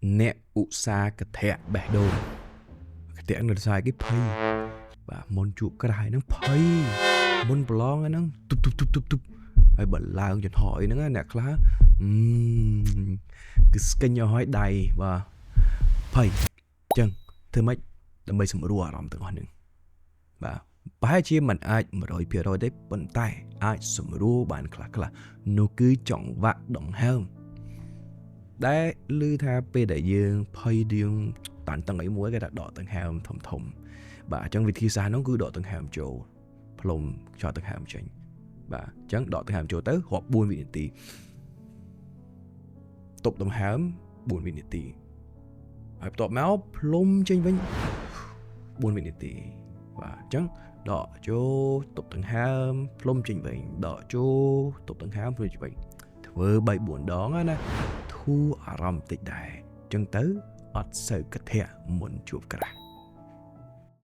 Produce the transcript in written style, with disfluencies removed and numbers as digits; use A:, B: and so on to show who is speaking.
A: nẹ ụ xa cái thẻ bẻ đồ cái thẻ nó sai cái phây và môn chuột cái đài nó phây môn blong nó tụp hay bật lao cho hỏi nó nè khá cái skin nhỏ hỏi đầy và phây chân thưa mấy đâm bây sầm rùa làm từng hoànหนึ่งបាទប្រហែលជាមិនអាច 100% ទេប៉ុន្តែអាចសម្រួលបានខ្លះៗនោះគឺចង្វាក់ដង្ហើមដែលឮថាពេលដែលយើងភ័យយើងតាន់តឹងអីមួយគេថាដកដង្ហើមធំបាទអញ្ចឹងវិធីសាស្ត្រនោះគឺដកដង្ហើមចូលផ្លុំខ្យល់ដង្ហើមចេញបាទអញ្ចឹងដកដង្ហើមចូលទៅរាប់4វិនាទីទប់ដង្ហើម4វិនាទីហើយបន្ទាប់មកផ្លុំចេញវិញ4វិនាទីបាទអញ្ចឹងដកចូលទប់ដង្ហើមផ្លុំចេញវិញដកចូលទប់ដង្ហើមផ្លុំចេញវិញធ្វើ 3-4 ដងណាធូរអារម្មណ៍តិចដែរអញ្ចឹងទៅអត់សូវគិតធាក់មុនជួបក្រាស់